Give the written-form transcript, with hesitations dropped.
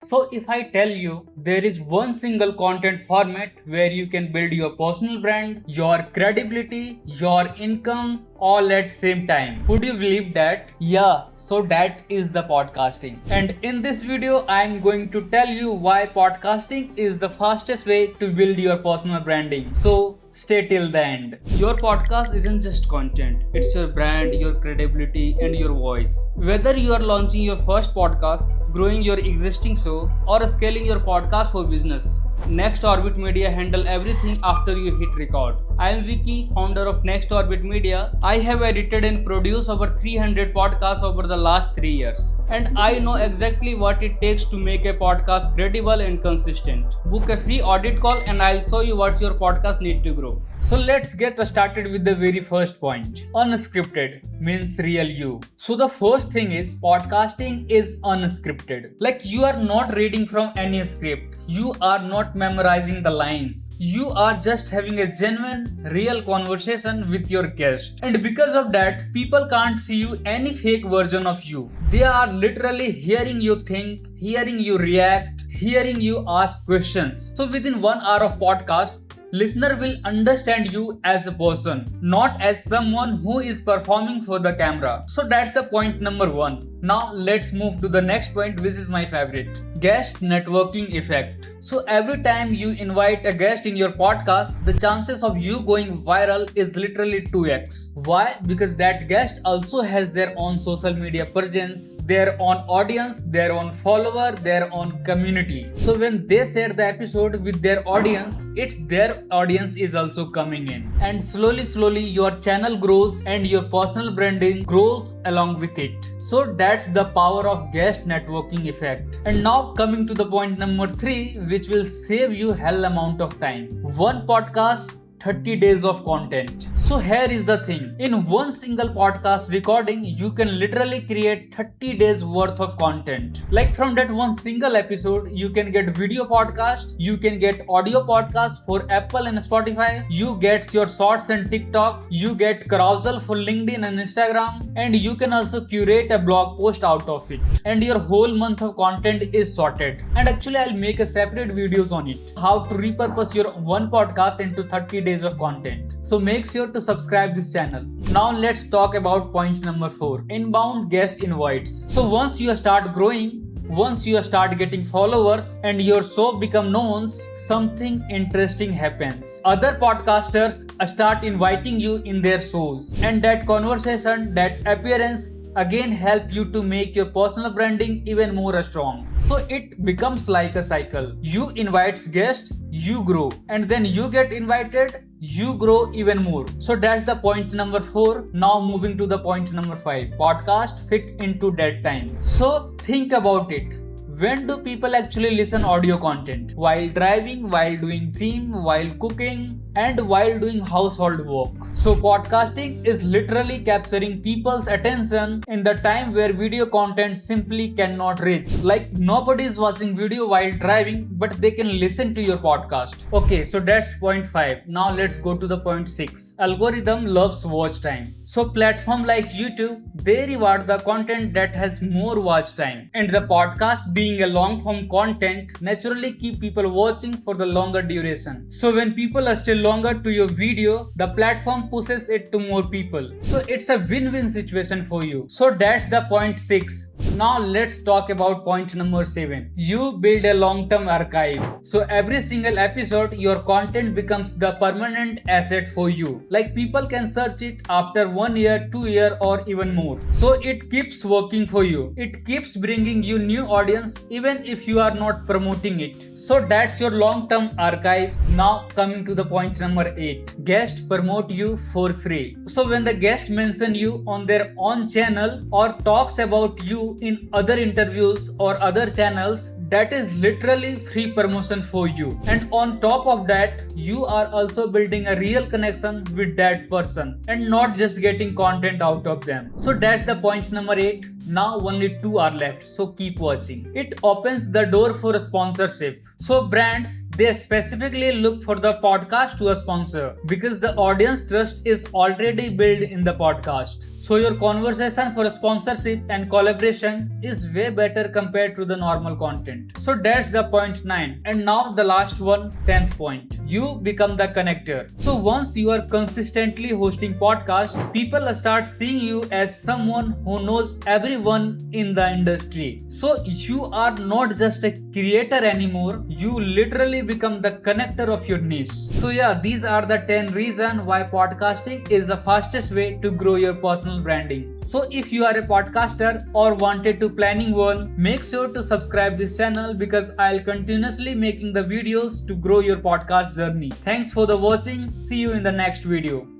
So if I tell you there is one single content format where you can build your personal brand, your credibility, your income all at same time, would you believe that? Yeah, so that is the podcasting. And in this video I am going to tell you why podcasting is the fastest way to build your personal branding. So stay till the end. Your podcast isn't just content, it's your brand, your credibility, and your voice. Whether you are launching your first podcast, growing your existing show, or scaling your podcast for business, Next Orbit Media handle everything after you hit record. I am Vicky, founder of Next Orbit Media. I have edited and produced over 300 podcasts over the last 3 years. And I know exactly what it takes to make a podcast credible and consistent. Book a free audit call and I'll show you what your podcast need to grow. So let's get started with the very first point. Unscripted means real you. So the first thing is podcasting is unscripted. Like you are not reading from any script. You are not memorizing the lines. You are just having a genuine, real conversation with your guest. And because of that, people can't see you any fake version of you. They are literally hearing you think, hearing you react, hearing you ask questions. So within 1 hour of podcast, listener will understand you as a person, not as someone who is performing for the camera. So that's the point number 1. Now let's move to the next point, which is my favorite. Guest networking effect. So every time you invite a guest in your podcast, the chances of you going viral is literally 2x. Why? Because that guest also has their own social media presence, their own audience, their own follower, their own community. So when they share the episode with their audience, it's their audience is also coming in. And slowly your channel grows and your personal branding grows along with it. So that's the power of guest networking effect. And now coming to the point number 3, which will save you hell amount of time. One podcast, 30 days of content. So here is the thing. In one single podcast recording, you can literally create 30 days worth of content. Like from that one single episode, you can get video podcast, you can get audio podcast for Apple and Spotify, you get your shorts and TikTok, you get carousel for LinkedIn and Instagram, and you can also curate a blog post out of it. And your whole month of content is sorted. And actually I'll make a separate videos on it. How to repurpose your one podcast into 30 days of content. So make sure to subscribe this channel. Now let's talk about point number 4. Inbound guest invites. So once you start growing, once you start getting followers and your show become known, something interesting happens. Other podcasters start inviting you in their shows, and that conversation, that appearance again help you to make your personal branding even more strong. So it becomes like a cycle. You invite guests, you grow, and then you get invited, you grow even more. So that's the point number 4. Now moving to the point number 5. Podcast fit into that time. So think about it. When do people actually listen audio content? While driving, while doing gym, while cooking, and while doing household work. So podcasting is literally capturing people's attention in the time where video content simply cannot reach. Like nobody is watching video while driving, but they can listen to your podcast. Okay, so that's point 5. Now let's go to the point 6. Algorithm loves watch time. So platform like YouTube, they reward the content that has more watch time. And the podcast being a long form content naturally keep people watching for the longer duration. So when people are still longer to your video, the platform pushes it to more people. So it's a win-win situation for you. So that's the point 6. Now let's talk about point number 7. You build a long-term archive. So every single episode, your content becomes the permanent asset for you. Like people can search it after 1 year, 2 year, or even more. So it keeps working for you. It keeps bringing you new audience even if you are not promoting it. So that's your long-term archive. Now coming to the point number 8. Guest promote you for free. So when the guest mention you on their own channel or talks about you in other interviews or other channels, that is literally free promotion for you. And on top of that, you are also building a real connection with that person and not just getting content out of them. So that's the point number 8. Now only 2 are left, so keep watching. It opens the door for a sponsorship. So brands, they specifically look for the podcast to a sponsor because the audience trust is already built in the podcast. So your conversation for a sponsorship and collaboration is way better compared to the normal content. content. So that's the point 9. And now the last one, 10th point. You become the connector. So once you are consistently hosting podcasts, people start seeing you as someone who knows everyone in the industry. So you are not just a creator anymore, you literally become the connector of your niche. So yeah, these are the 10 reasons why podcasting is the fastest way to grow your personal branding. So if you are a podcaster or wanted to planning one, make sure to subscribe this channel because I'll continuously making the videos to grow your podcast journey. Thanks for the watching. See you in the next video.